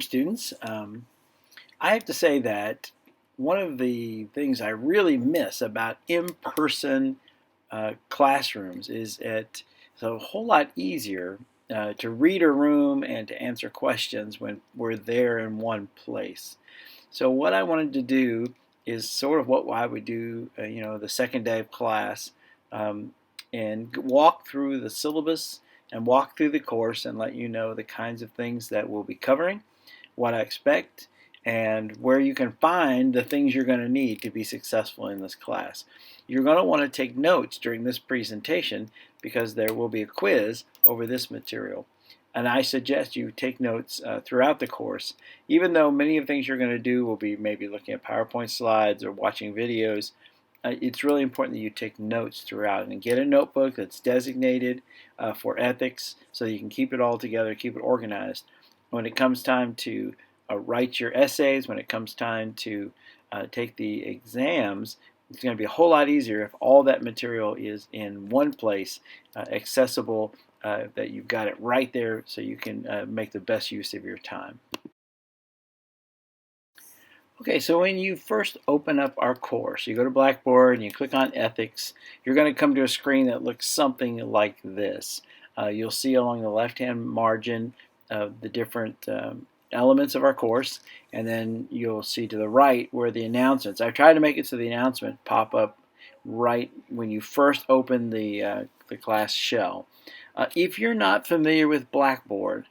students. I have to say that one of the things I really miss about in-person classrooms is it's a whole lot easier to read a room and to answer questions when we're there in one place. So what I wanted to do is sort of what I would do, the second day of class, and walk through the syllabus and walk through the course and let you know the kinds of things that we'll be covering, what I expect, and where you can find the things you're going to need to be successful in this class. You're going to want to take notes during this presentation because there will be a quiz over this material. And I suggest you take notes throughout the course, even though many of the things you're going to do will be maybe looking at PowerPoint slides or watching videos. It's really important that you take notes throughout and get a notebook that's designated for ethics so that you can keep it all together, keep it organized. When it comes time to write your essays, when it comes time to take the exams, it's going to be a whole lot easier if all that material is in one place, accessible, that you've got it right there so you can make the best use of your time. Okay, so when you first open up our course, you go to Blackboard and you click on Ethics, you're going to come to a screen that looks something like this. You'll see along the left-hand margin the different elements of our course, and then you'll see to the right where the announcements. I've tried to make it so the announcement pop up right when you first open the class shell. If you're not familiar with Blackboard,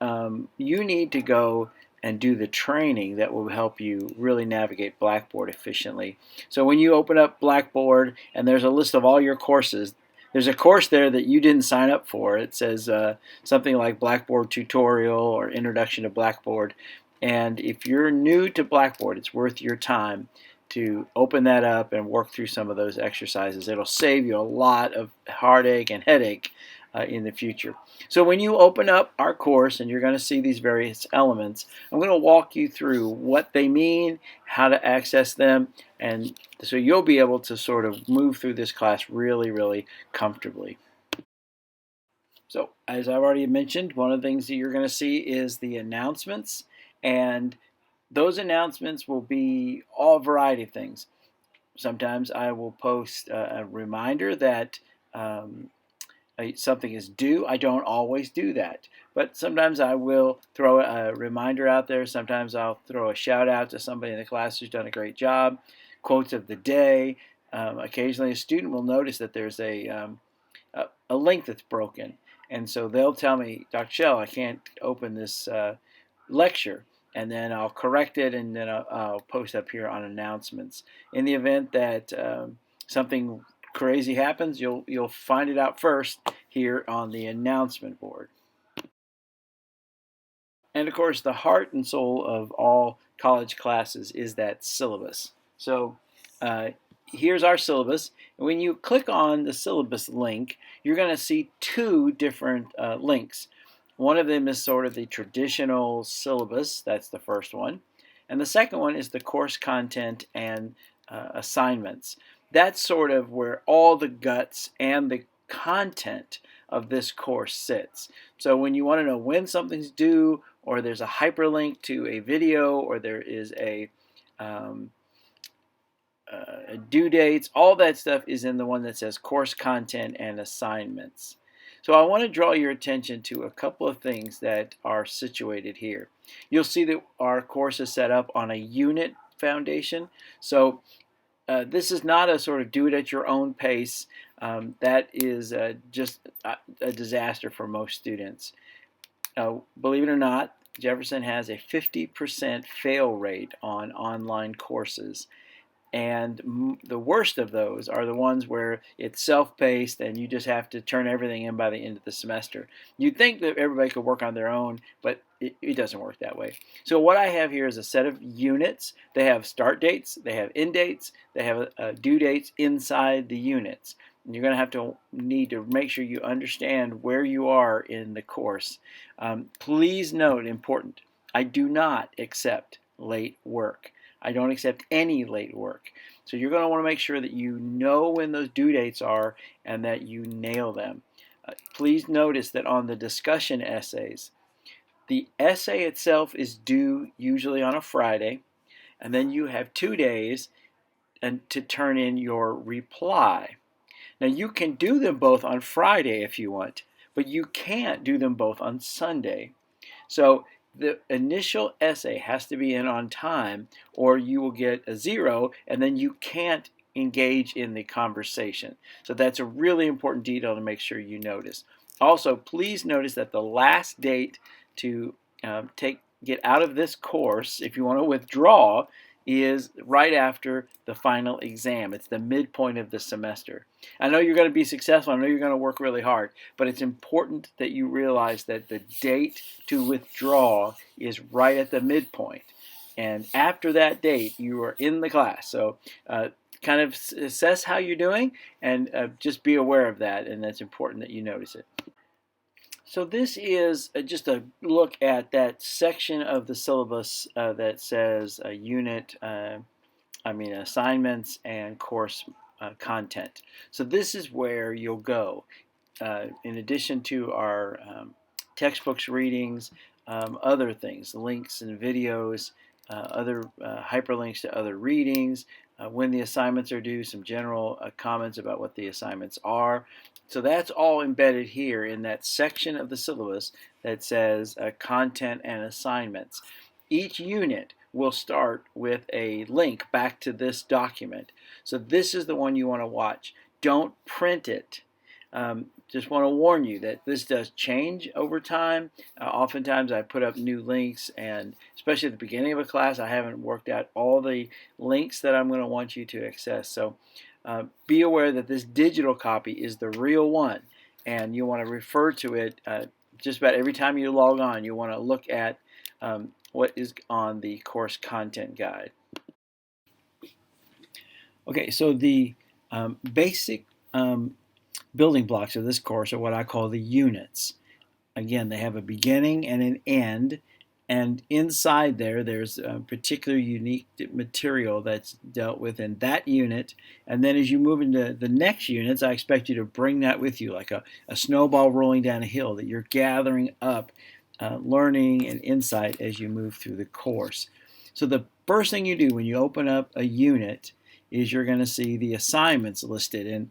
you need to go and do the training that will help you really navigate Blackboard efficiently. So when you open up Blackboard and there's a list of all your courses, there's a course there that you didn't sign up for. It says something like Blackboard Tutorial or Introduction to Blackboard. And if you're new to Blackboard, it's worth your time to open that up and work through some of those exercises. It'll save you a lot of heartache and headache in the future. So when you open up our course and you're going to see these various elements, I'm going to walk you through what they mean, how to access them, and so you'll be able to sort of move through this class really, really comfortably. So as I've already mentioned, one of the things that you're going to see is the announcements, and those announcements will be all variety of things. Sometimes I will post a reminder that something is due. I don't always do that, but sometimes I will throw a reminder out there. Sometimes I'll throw a shout out to somebody in the class who's done a great job. Quotes of the day. Occasionally a student will notice that there's a link that's broken, and so they'll tell me, Dr. Shell, I can't open this lecture, and then I'll correct it, and then I'll post up here on announcements. In the event that something crazy happens, you'll find it out first here on the announcement board. And of course, the heart and soul of all college classes is that syllabus. So here's our syllabus. And when you click on the syllabus link, you're going to see two different links. One of them is sort of the traditional syllabus. That's the first one. And the second one is the course content and assignments. That's sort of where all the guts and the content of this course sits. So when you want to know when something's due, or there's a hyperlink to a video, or there is a due dates, all that stuff is in the one that says course content and assignments. So I want to draw your attention to a couple of things that are situated here. You'll see that our course is set up on a unit foundation. So this is not a sort of do it at your own pace. That is just a disaster for most students. Believe it or not, Jefferson has a 50% fail rate on online courses. And the worst of those are the ones where it's self-paced and you just have to turn everything in by the end of the semester. You'd think that everybody could work on their own, but it doesn't work that way. So what I have here is a set of units. They have start dates, they have end dates, they have due dates inside the units. And you're going to have to need to make sure you understand where you are in the course. Please note, important, I do not accept late work. I don't accept any late work. So you're going to want to make sure that you know when those due dates are and that you nail them. Please notice that on the discussion essays, The essay itself is due usually on a Friday, and then you have 2 days to turn in your reply. Now you can do them both on Friday if you want, but you can't do them both on Sunday. So the initial essay has to be in on time, or you will get a 0, and then you can't engage in the conversation. So that's a really important detail to make sure you notice. Also, please notice that the last date to get out of this course, if you want to withdraw, is right after the final exam. It's the midpoint of the semester. I know you're going to be successful. I know you're going to work really hard, but it's important that you realize that the date to withdraw is right at the midpoint. And after that date, you are in the class. So kind of assess how you're doing, and just be aware of that, and that's important that you notice it. So this is just a look at that section of the syllabus that says assignments and course content. So this is where you'll go. In addition to our textbooks readings, other things, links and videos, other hyperlinks to other readings, when the assignments are due, some general comments about what the assignments are. So that's all embedded here in that section of the syllabus that says content and assignments. Each unit will start with a link back to this document. So this is the one you want to watch. Don't print it. Just want to warn you that this does change over time. Oftentimes I put up new links, and especially at the beginning of a class, I haven't worked out all the links that I'm going to want you to access. So be aware that this digital copy is the real one, and you want to refer to it just about every time you log on. You want to look at what is on the course content guide. Okay, so the basic building blocks of this course are what I call the units. Again, they have a beginning and an end, and inside there's a particular unique material that's dealt with in that unit. And then as you move into the next units, I expect you to bring that with you like a snowball rolling down a hill, that you're gathering up learning and insight as you move through the course. So the first thing you do when you open up a unit is you're going to see the assignments listed,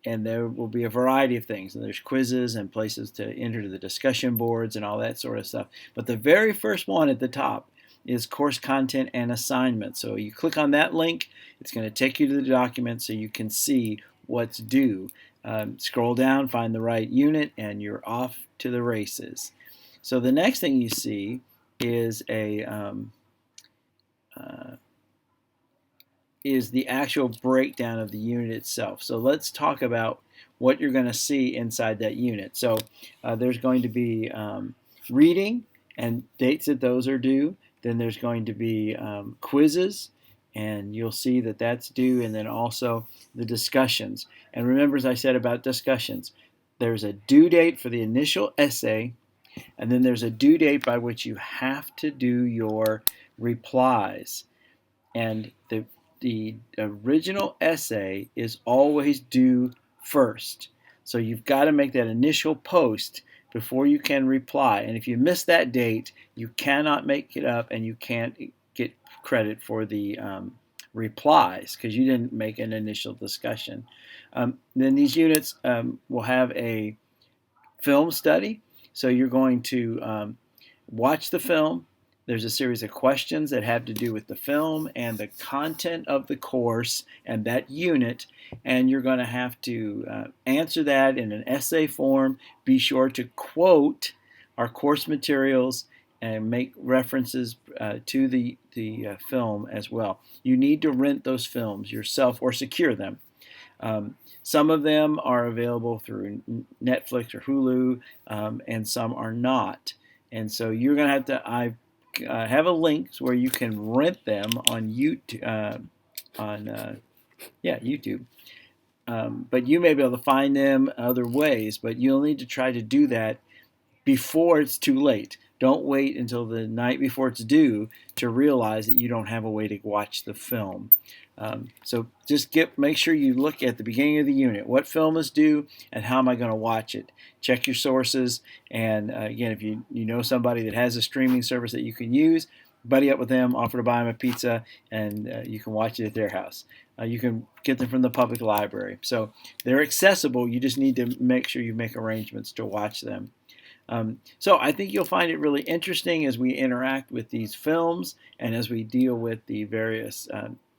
and there will be a variety of things. And there's quizzes and places to enter to the discussion boards and all that sort of stuff. But the very first one at the top is course content and assignments. So you click on that link, it's going to take you to the document so you can see what's due. Scroll down, find the right unit, and you're off to the races. So the next thing you see is is the actual breakdown of the unit itself. So let's talk about what you're going to see inside that unit. So there's going to be reading and dates that those are due. Then there's going to be quizzes, and you'll see that that's due, and then also the discussions. And remember, as I said about discussions, there's a due date for the initial essay, and then there's a due date by which you have to do your replies. And the original essay is always due first. So you've got to make that initial post before you can reply. And if you miss that date, you cannot make it up, and you can't get credit for the replies because you didn't make an initial discussion. Then these units will have a film study. So you're going to watch the film. There's a series of questions that have to do with the film and the content of the course and that unit, and you're going to have to answer that in an essay form. Be sure to quote our course materials and make references to the film as well. You need to rent those films yourself or secure them. Some of them are available through Netflix or Hulu, and some are not. And so you're going to have to have a link where you can rent them on YouTube. YouTube. But you may be able to find them other ways, but you'll need to try to do that before it's too late. Don't wait until the night before it's due to realize that you don't have a way to watch the film. So just make sure you look at the beginning of the unit. What film is due and how am I going to watch it? Check your sources. And again, if you know somebody that has a streaming service that you can use, buddy up with them, offer to buy them a pizza, and you can watch it at their house. You can get them from the public library. So they're accessible. You just need to make sure you make arrangements to watch them. So I think you'll find it really interesting as we interact with these films and as we deal with the various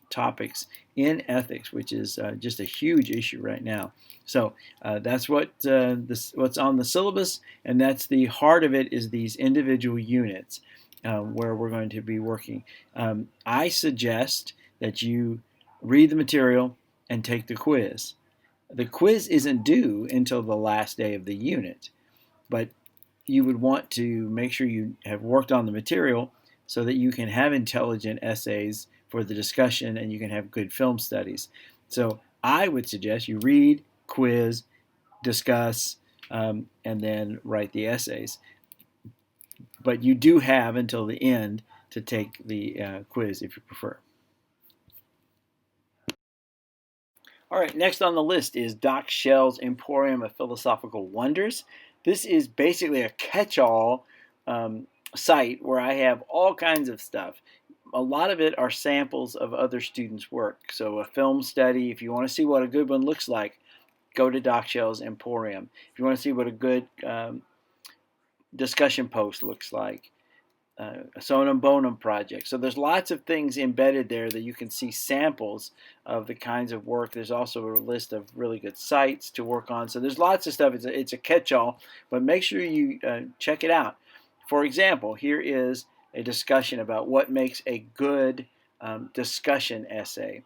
topics in ethics, which is just a huge issue right now. So that's what's on the syllabus, and that's the heart of it is these individual units where we're going to be working. I suggest that you read the material and take the quiz. The quiz isn't due until the last day of the unit, but you would want to make sure you have worked on the material so that you can have intelligent essays for the discussion and you can have good film studies. So I would suggest you read, quiz, discuss, and then write the essays. But you do have until the end to take the quiz if you prefer. All right, next on the list is Doc Shells Emporium of Philosophical Wonders. This is basically a catch-all site where I have all kinds of stuff. A lot of it are samples of other students' work. So a film study, if you want to see what a good one looks like, go to Doc Shells Emporium. If you want to see what a good discussion post looks like, a Sonum Bonum project. So there's lots of things embedded there that you can see samples of the kinds of work. There's also a list of really good sites to work on. So there's lots of stuff. It's a catch-all, but make sure you check it out. For example, here is a discussion about what makes a good discussion essay.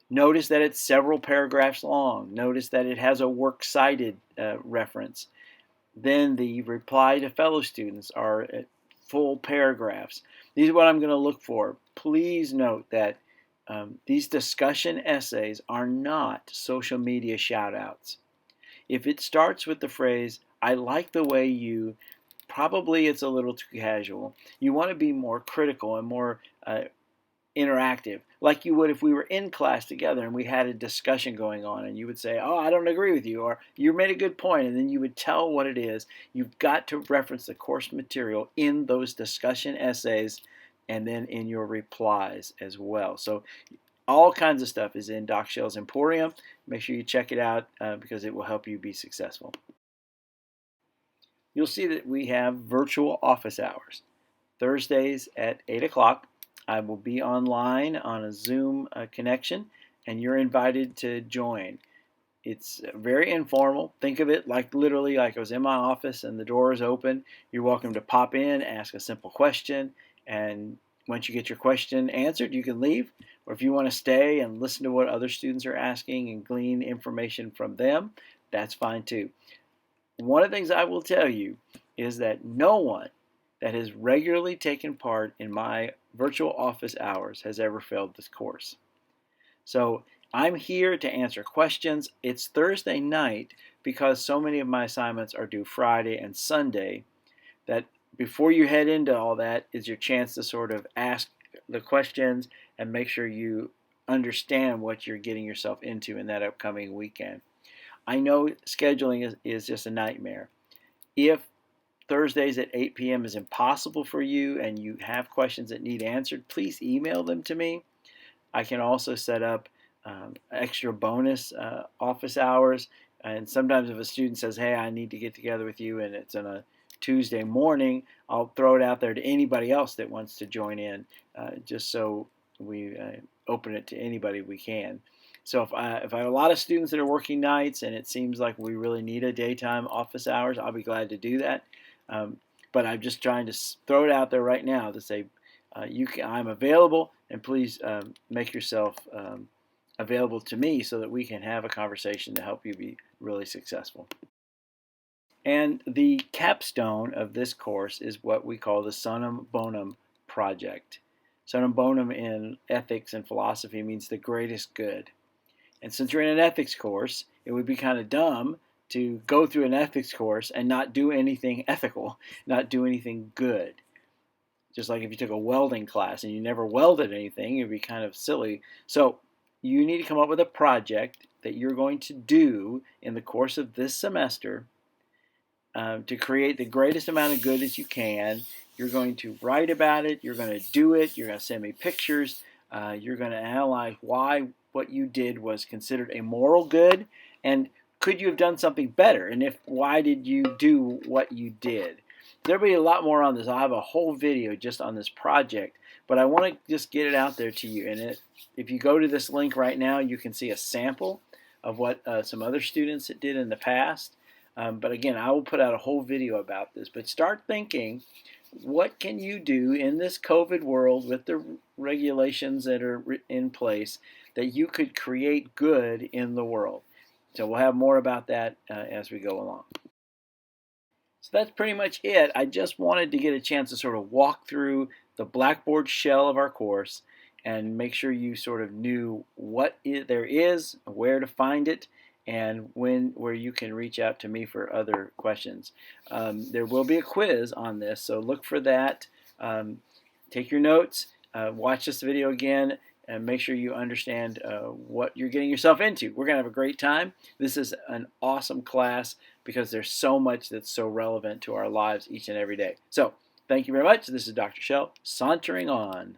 Notice that it's several paragraphs long. Notice that it has a works cited reference. Then the reply to fellow students are full paragraphs. These are what I'm going to look for. Please note that these discussion essays are not social media shout-outs. If it starts with the phrase, I like the way you, probably it's a little too casual. You want to be more critical and more interactive, like you would if we were in class together and we had a discussion going on and you would say, oh, I don't agree with you, or you made a good point, and then you would tell what it is. You've got to reference the course material in those discussion essays and then in your replies as well. So all kinds of stuff is in Doc Shells Emporium. Make sure you check it out because it will help you be successful. You'll see that we have virtual office hours. Thursdays at 8 o'clock. I will be online on a Zoom connection, and you're invited to join. It's very informal. Think of it like literally like I was in my office and the door is open. You're welcome to pop in, ask a simple question, and once you get your question answered, you can leave. Or if you want to stay and listen to what other students are asking and glean information from them, that's fine too. One of the things I will tell you is that no one that has regularly taken part in my virtual office hours has ever failed this course. So I'm here to answer questions. It's Thursday night because so many of my assignments are due Friday and Sunday that before you head into all that is your chance to sort of ask the questions and make sure you understand what you're getting yourself into in that upcoming weekend. I know scheduling is just a nightmare. If Thursdays at 8 p.m. is impossible for you and you have questions that need answered, please email them to me. I can also set up extra bonus office hours. And sometimes if a student says, hey, I need to get together with you and it's on a Tuesday morning, I'll throw it out there to anybody else that wants to join in just so we open it to anybody we can. So if I have a lot of students that are working nights and it seems like we really need a daytime office hours, I'll be glad to do that. But I'm just trying to throw it out there right now to say I'm available, and please make yourself available to me so that we can have a conversation to help you be really successful. And the capstone of this course is what we call the Sonum Bonum project. Sonum Bonum in ethics and philosophy means the greatest good. And since you're in an ethics course, it would be kind of dumb to go through an ethics course and not do anything ethical, not do anything good. Just like if you took a welding class and you never welded anything, it would be kind of silly. So you need to come up with a project that you're going to do in the course of this semester to create the greatest amount of good that you can. You're going to write about it, you're going to do it, you're going to send me pictures, you're going to analyze why what you did was considered a moral good, and could you have done something better, and if why did you do what you did. There'll be a lot more on this. I'll have a whole video just on this project, but I want to just get it out there to you. And if you go to this link right now, you can see a sample of what some other students did in the past. But again, I will put out a whole video about this. But start thinking, what can you do in this COVID world with the regulations that are in place that you could create good in the world? So we'll have more about that as we go along. So that's pretty much it. I just wanted to get a chance to sort of walk through the Blackboard shell of our course and make sure you sort of knew what there is, where to find it, and where you can reach out to me for other questions. There will be a quiz on this, so look for that. Take your notes, watch this video again, and make sure you understand what you're getting yourself into. We're going to have a great time. This is an awesome class because there's so much that's so relevant to our lives each and every day. So, thank you very much. This is Dr. Shell, sauntering on.